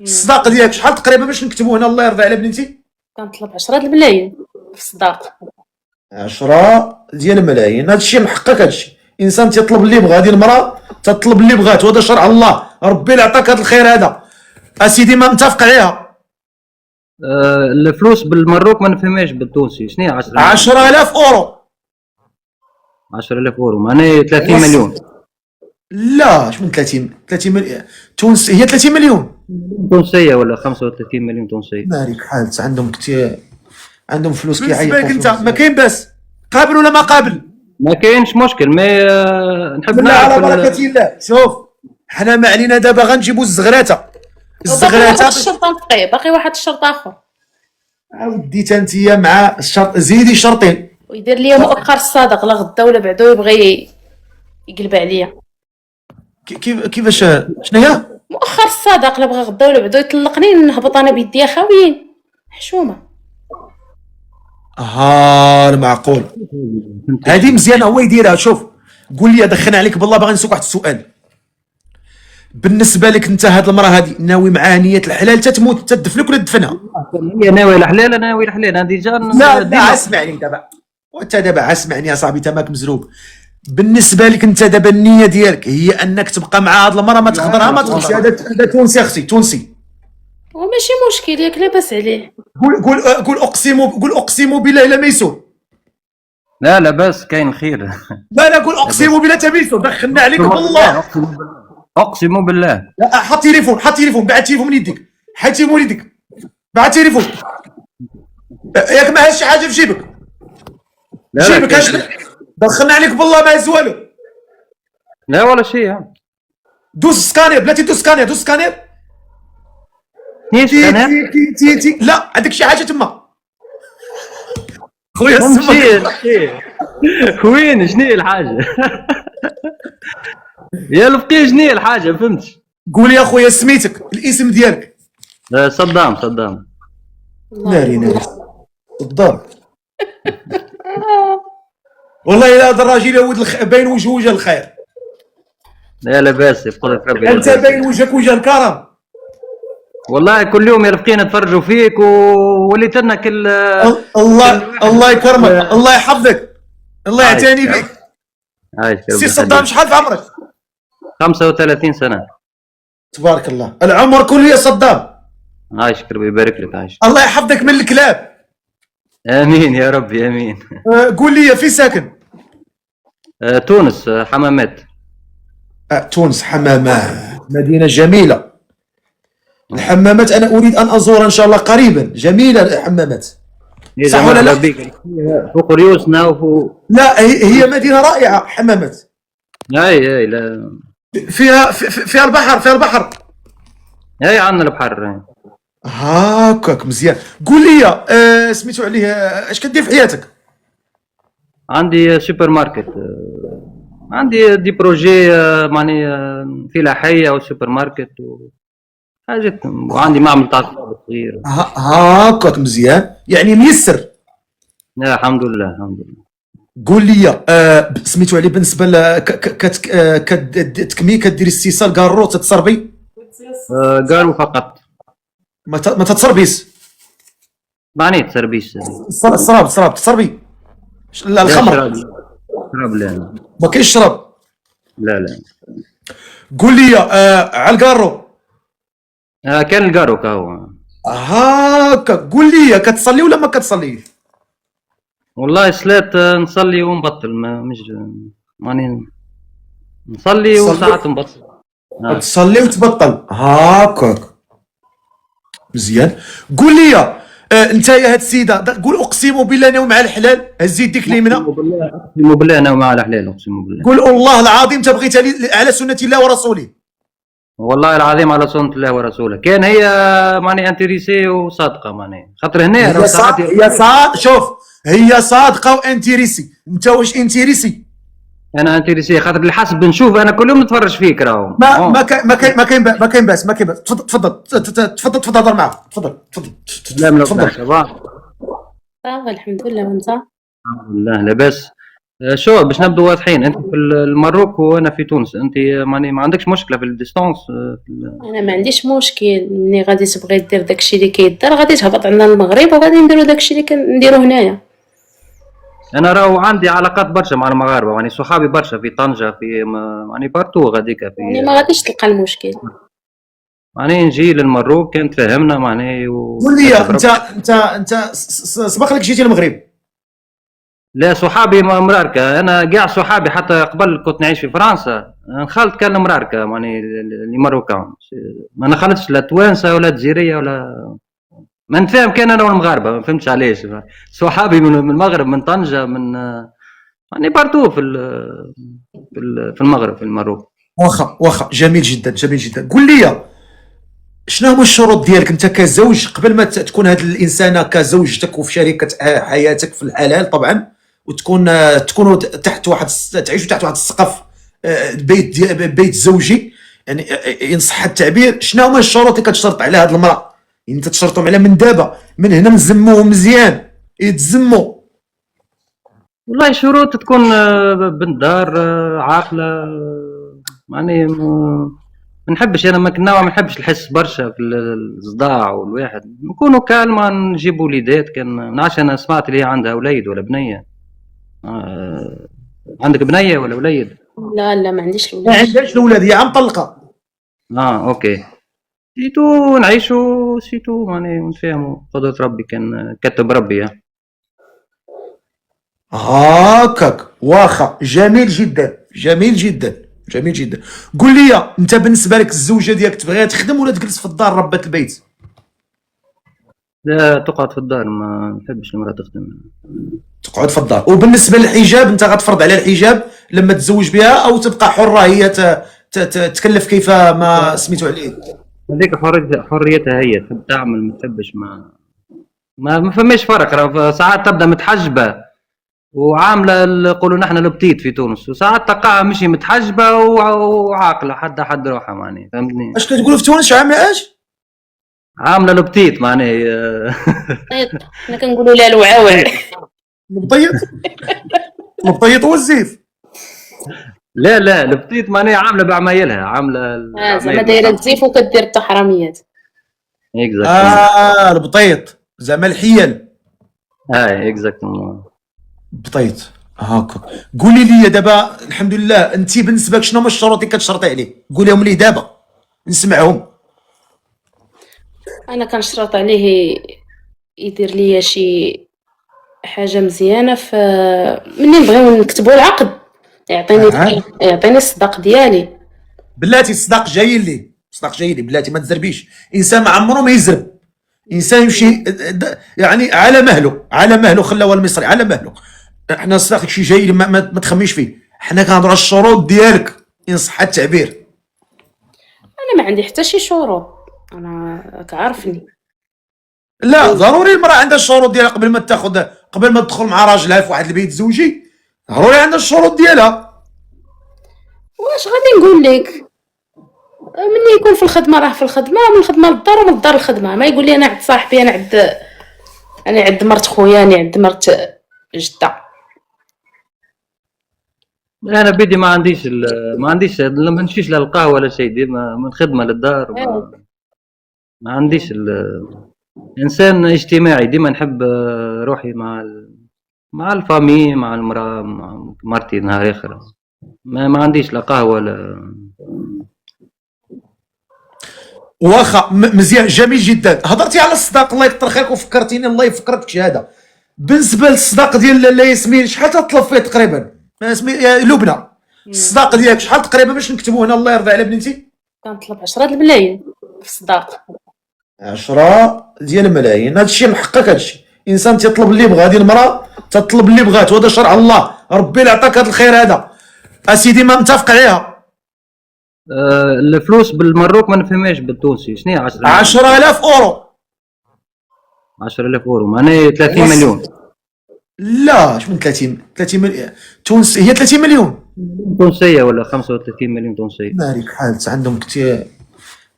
الصداق ديالك شحال تقريبا باش نكتبوا هنا الله يرضي على بنتي؟ كنطلب 10 الملايين في الصداق. 10 ديال الملايين. هذا الشيء محقق، هذا الشيء انسان تيطلب اللي بغا، هذه المراه تطلب اللي بغات، وهذا شرع الله، ربي اللي عطاك هذا الخير هذا اسيدي ما متفق عليها. الفلوس بالمروك ما نفهمهاش بالتونسي، شنو هي 10,000 اورو. 10,000 اورو معناها 30 مليون. لا اش من 30 مليون تونس، هي 30 مليون تونسيه ولا 35 مليون تونسيه. مالك حالت عندهم كثير، عندهم فلوس بالنسبه كيعيطوا. لك انت ما كاين باس، قابل ولا ما قابل؟ ما كاينش مشكل، ما نحب بالله على نعرف بركه الله. شوف حنا ما علينا دابا غنجيبوا الزغراته. باقي واحد الزغراته الشرط نبقي، باقي واحد الشرط اخر. عاودي انت مع الشرط، زيدي شرطين. ويدير لي مؤخر الصادق لا غدا ولا بعدو يبغي يقلب عليا. كيفاش شنو هي؟ مؤخر الصادق لا بغى غدا ولا بعدو يطلقني نهبط انا بيديا خاويين. حشومه. المعقول هذه مزيانه هو يديرها. شوف قول لي دخلنا عليك بالله، باغي نسوق واحد السؤال. بالنسبه لك انت هاد المراه هذه ناوي معاها نيه الحلال تتموت تدفنك ولا تدفنها؟ هي ناوي الحلال، انا ناوي الحلال، انا ديجا لا اسمعني دابا، وانت دابا اسمعني يا صاحبي، انت ماك مزروب. بالنسبه لك انت دابا النيه ديالك هي انك تبقى مع هاد المراه، ما تخضرها ما تخش. هذا تونسي اختي، تونسي. وماشي مشكل ياك لاباس عليه. قول اقسم بالله الا ميسور. لا بس كاين خير. لا قول اقسم بالله تميسور، دخلنا عليك بالله. اقسم بالله. لا حط تليفون، بعد تليفون من يديك، حيد تليفون من يديك، بعد تليفون. ياك ما هاش شي حاجه في جيبك؟ جيبك اش دخلنا عليك بالله ما هز والو. لا ولا شيء. دوز سكانير، بلاتي دوز سكانير، دوز سكانير. تي لا عندك شي حاجه تما خويا وين شنو هي الحاجه؟ يا الفقيه شنو هي الحاجه فهمتش؟ قول يا خويا سميتك الاسم ديالك. صدام. ناري صدام. والله الا هذا الراجل يا ولد باين وجه الخير. لا لاباس بقدرة ربي. انت باين وجهك وجه الكرم. والله كل يوم يا رفقينا نتفرجوا فيك ووليت لنا كل الله يكرمك، الله يحفظك، الله يعتني بك. سي صدام شحال في عمرك؟ 35 سنة. تبارك الله، العمر كله يا صدام. عايشك ربي يبارك لك. عايشك الله يحفظك من الكلاب. امين يا ربي امين. قول لي في ساكن؟ تونس حمامات. تونس حمامات، مدينة جميلة. الحمامات أنا أريد أن أزورها إن شاء الله قريبا، جميلة الحمامات. صح ولا لا؟ فوق ريوسنا وفوق. لا هي مدينة رائعة حمامات. اي لا فيها البحر. اي عندنا البحر. هاكاك مزيان. قول لي سميتو عليه اش كدير في حياتك؟ عندي سوبر ماركت، عندي دي بروجي معني في لاحية وسوبر ماركت وحاجات، وعندي معمل تاع صغير. هاكاك مزيان، يعني ميسر. لا الحمد لله. قول لي سميتو عليه بالنسبه كتكمي كدير استيصال كارو تتصربي؟ كارو فقط، ما تتصربيش. معني تسربيش. الصراب تصربي؟ لا الخمر. شراب لا ما كاينش شراب. لا. قول لي على الكارو. كان الكارو كاهو. هاكا قول لي كتصلي ولا ما كتصليش؟ والله صلاة نصلي ونبطل، مش ماني نصلي وساعات نبطل. تصلي وتبطل هاكاك مزيان. قول لي انت يا هاد السيده، قول اقسم بالله ناوي مع الحلال، هز يديك اليمنى. اقسم بالله ناوي مع الحلال، اقسم بالله. قول والله العظيم تبغيت على سنه الله ورسوله. والله العظيم على سنة الله ورسوله. كان هي معني انتريسي وصادقه، معني خاطر هنا هي شوف هي صادقه وانتريسي. انت واش انتريسي؟ انا انتريسي خاطر اللي حسب نشوف، انا كل يوم نتفرج فيك راهو. ما كاين باس. تفضل هضر معاه. تفضل. لا من الصباح. الحمد لله. وانت؟ الحمد لله لاباس. شو باش نبدو واضحين، انت في المروك وانا في تونس، انت معني ما عندكش مشكله في الديستانس انا ما عنديش مشكل، ملي غادي تبغي دير داكشي اللي كيدار غادي تهبط عندنا المغرب وغادي نديرو داكشي اللي كنديرو هنايا. انا راهو عندي علاقات برشا مع المغاربه، يعني صحابي برشا في طنجه، في يعني بارتو غاديك يعني في، ما غاديش تلقى المشكل. يعني نجي للمروك كان تفاهمنا معني قول لي انت سبق لك جيتي المغرب؟ لا صحابي مراركة، انا كاع صحابي حتى قبل كنت نعيش في فرنسا نخلط كان مراركة، يعني اللي مروكان ما نخلطش لا توانسة ولا جزيرية ولا ما نتفاهم، كان انا والمغاربة ما فهمتش علاش. صحابي من المغرب، من طنجة، من يعني بارتو في المغرب، في المروك. واخا جميل جدا جميل جدا. قول لي شنو هما الشروط ديالك انت كزوج قبل ما تكون هذه الانسانه كزوجتك وفي شريكه حياتك في الحلال طبعا، وتكون تكونوا تحت واحد تعيشوا تحت واحد السقف، بيت زوجي يعني، ان صح التعبير. شنو هما الشروط اللي كتشرط على هذه المراه؟ يعني انت تشرطهم على من دابا، من هنا نزموهم مزيان يتزموا. والله شروط تكون بنت دار، عاقلة، يعني ما نحبش انا ما نحبش الحس برشا في الصداع، والواحد نكونوا كالما نجيب وليدات. كان نعرفش، انا سمعت اللي هي عندها وليد ولا بنيه. عندك بنيه ولا وليد؟ لا ما عنديش ما الولاد. عندهاش الاولاد، هي عم طلقه. اوكي. سيتو نعيشوا سيتو، يعني نتفاهموا، قدرة ربي كان كتب ربي. هاكاك واخا، جميل جدا جميل جدا جميل جدا. قول لي انت بالنسبه لك الزوجه ديالك تبغيها تخدم ولا تجلس في الدار ربة البيت؟ لا تقعد في الدار، ما نحبش المرأة تخدم. تقعد في الدار. وبالنسبه للحجاب انت غتفرض على الحجاب لما تتزوج بها، او تبقى حره هي تكلف كيف ما سميتو عليه؟ هذيك حريتها هي، تحب تعمل ما تحبش ما فماش فرق. راه ساعات تبدا متحجبه وعامله يقولوا نحن البتيت في تونس، وساعات تلقاها مشي متحجبه وعاقله حد روحها، معني فهمتني؟ اش كتقولوا في تونس عامله اش؟ عامله البتيت معني حنا كنقولوا لها الوعاوع. مبيض مبيض هو الزيف. لا البتيت معناها عامله بعمايلها، عامله زعما دايره الزيف وكدير التحرميات. اكزاكتومون. البطيط زعما الحيل. هاي اكزاكتومون. بطيط هاكا. قولي لي دابا الحمد لله، انت بالنسبه لك شنو هما الشروط اللي كتشرطي عليه؟ قوليهم لي دابا نسمعهم. انا كنشرط عليه يدير ليا شي حاجه مزيانه، مني نبغيو نكتبوا العقد يعطيني الصداق ديالي. بلاتي الصداق جاي لي، الصداق جاي لي بلاتي، ما تزربيش. انسان ما عمره ما يزرب، انسان يمشي يعني على مهله، على مهله، خلاوها المصري على مهله. احنا الصداق شي جاي لي، ما تخميش فيه. حنا كنهضروا على الشروط ديالك ان صح التعبير. انا ما عندي حتى شي شروط، انا كعارفني. لا ضروري المراه عندها الشروط ديالها قبل ما تاخذ، قبل ما تدخل مع راجلها في واحد البيت زوجي، ضروري عندها الشروط ديالها. واش غادي نقول لك، مني يكون في الخدمه راه في الخدمه، من الخدمه للدار ومن الدار للخدمه. ما يقول لي انا عند صاحبي، انا عند مرت خويا، انا عند مرت جده. انا بدي ما عنديش لما نمشيش للقهوه ولا شيء، ديما من خدمه للدار. ما عنديش انسان اجتماعي، ديما نحب روحي مع الفامي، مع المراه، مع مرتي نهار اخر. ما عنديش لا قهوه ولا. واخا مزيان جميل جدا. هضرتي على الصداق، الله يكثر خيرك وفكرتيني، الله يفكرك بشهاده. بالنسبه للصداق ديال ياسمين شحال تطلب فيه تقريبا؟ يا لبنى الصداق ديالك شحال تقريبا باش نكتبوه هنا الله يرضي على بنتي؟ كنطلب 10 الملايين في الصداق. 10 ديال الملايين، هادشي محقق. هادشي انسان تيطلب اللي بغا، هذه المراه تطلب اللي بغات، وهذا شرع الله، ربي اللي عطاك هذا الخير هذا اسيدي، ما متفق عليها. الفلوس بالمروك ما نفهمهاش بالتونسي، شنو هي 10,000 اورو. 10,000 اورو معناها 30 مليون. لا اش من 30 مليون تونس، هي 30 مليون تونسيه ولا 35 مليون تونسيه. مالك حالت عندهم كثير،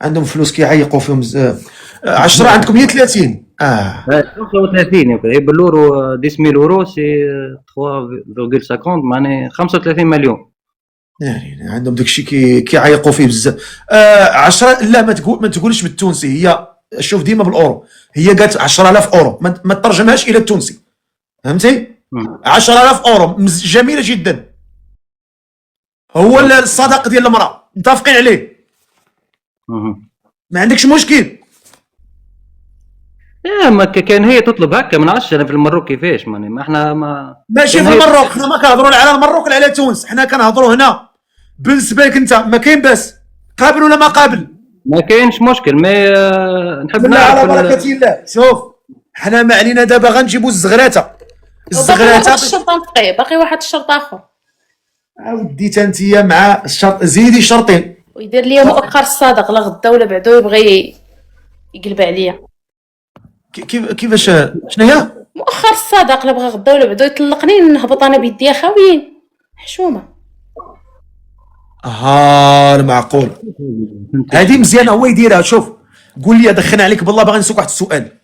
عندهم فلوس كيعيقوا فيهم بزاف. 10 عندكم هي 30 اه 35 يمكن هي باليورو 10000 يورو سي 3.50 معناها 35 مليون. يعني عندهم داكشي كيعيقوا فيه بزاف. 10 لا ما تقولش بالتونسي، هي شوف ديما بالاورو، هي قالت 10000 اورو، ما ترجمهاش الى التونسي، فهمتي؟ 10000 اورو جميله جدا، هو الصداق ديال المراه متفقين عليه، ما عندكش مشكل. ما كان هي تطلب هكا ما نعرفش انا في المروك كيفاش ماني ما احنا ما ماشي في المروك، حنا ما كنهضروا على المروك ولا على تونس، حنا كنهضروا هنا بالنسبه لك انت، ما كاين باس قابل ولا ما قابل؟ ما كاينش مشكل، ما نحب بالله على نعرف بركه الله. شوف حنا ما علينا دابا غنجيبوا الزغراته باقي واحد الشرط نبقي، باقي واحد الشرط اخر. ودي تنتيا مع الشرط، زيدي شرطين ويدير لي مؤخر الصادق لا غدا ولا بعدو يبغي يقلب عليا. كيفاش شنو هي؟ مؤخر الصادق لا بغى غدا ولا بعدو يطلقني نهبط انا بيديا خاويين حشومه. المعقول هذه مزيانه هو يديرها. شوف قول لي دخلنا عليك بالله، باغي نسوق واحد السؤال.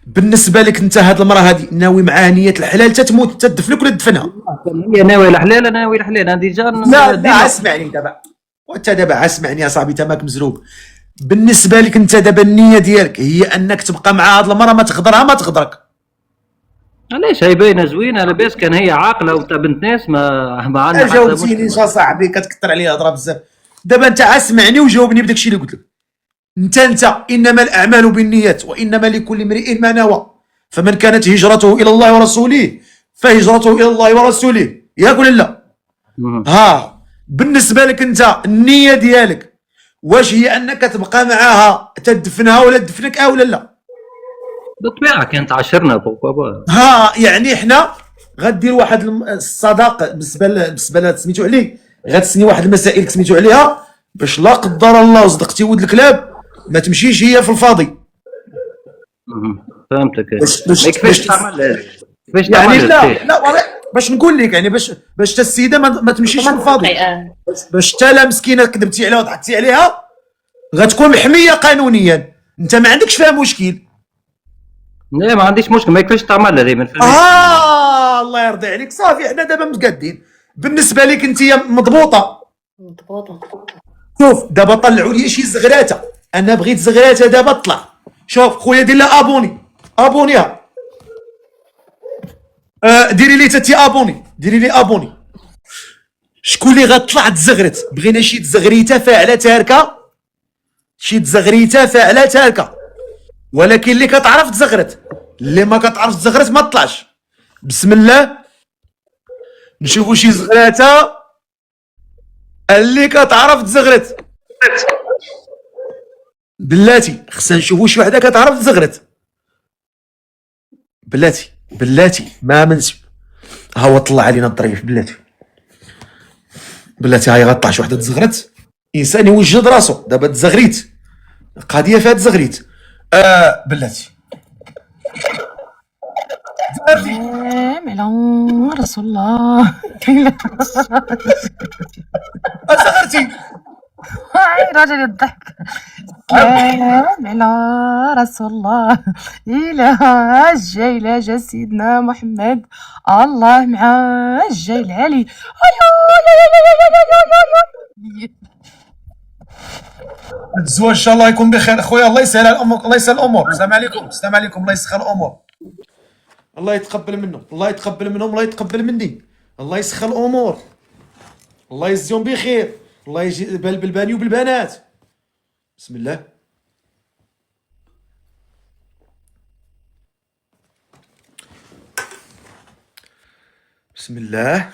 بالنسبه لك انت هاد المراه هذه ناوي معاها نيه الحلال تتموت تدفنك ولا تدفنها؟ هي ناوي الحلال ناوي الحلال هذه جان. لا اسمعني دابا، وانت دابا اسمعني يا صاحبي، انت ماك مزروب. بالنسبه لك انت دابا النيه ديالك هي انك تبقى مع هاد المراه، ما تغدرها ما تغدرك؟ علاش هي باينه زوينه لاباس، كان هي عاقله وتا بنت ناس ما عندها حتى مشكل. جاوبتيني يا صاحبي، كتكثر عليا هضره بزاف. دابا انت اسمعني وجاوبني بداك الشيء اللي قلت لك. انت انما الاعمال بالنيات وانما لكل امرئ ما نوى، فمن كانت هجرته الى الله ورسوله فهجرته الى الله ورسوله، ياك ولا لا؟ بالنسبه لك انت النيه ديالك واش هي انك تبقى معاها تدفنها ولا تدفنك ولا لا؟ بالطبيعه كانت عاشرنا بوكا يعني حنا غدير واحد الصداقه بالنسبه لها سميتو عليه، غتسني واحد المسائل سميتو عليها باش لا قدر الله صدقتي ولد الكلاب ما تمشيش هي في الفاضي. فهمتك. باش تعمل كيفاش يعني تعمل لا باش نقول لك يعني باش تا السيده ما تمشيش في الفاضي، باش تا لا مسكينه كذبتي عليها وضحكتي عليها غتكون محميه قانونيا، انت ما عندكش فيها مشكل. لا ما عنديش مشكل، ما يكفيش تعمل دائما في البيت. الله يرضي عليك. صافي حنا دابا متقادين. بالنسبه لك انت مضبوطه. شوف دابا طلعوا لي شي زغراته، انا بغيت زغراته دابا طلع. شوف خويا دير لها ابونيها. ديري لي تاتي ابوني، ديري لي ابوني. شكون اللي غتطلع تزغرت؟ بغينا شي تزغريته فاعله تاركه، شي تزغريته فاعله تاركه، ولكن اللي كتعرف تزغرت، اللي ما كتعرفش تزغرت ما تطلعش. بسم الله نشوفوا شي زغراته اللي كتعرف تزغرت. بلاتي خصنا نشوفوا شي وحده كتعرف تزغرت. بلاتي ما منسب. ها هو طلع علينا الظريف. بلاتي هاي غطلع شي وحده تزغرت. انسان يوجد راسو. دابا تزغريت قضيه فيها تزغريت. بلاتي ملا رسول الله زغرتي هاي راجل الضحك. كامل على رسول الله إله الجاي جا سيدنا محمد الله مع الجاي العلي. الزواج ان شاء الله يكون بخير اخويا. الله يسهل الامور، الله يسهل الامور. السلام عليكم الله يسخر الامور. الله يتقبل منهم، الله يتقبل منهم، الله يتقبل مني. الله يسخر الامور، الله يجزيهم بخير، الله يجي بالباني وبالبنات. بسم الله. بسم الله.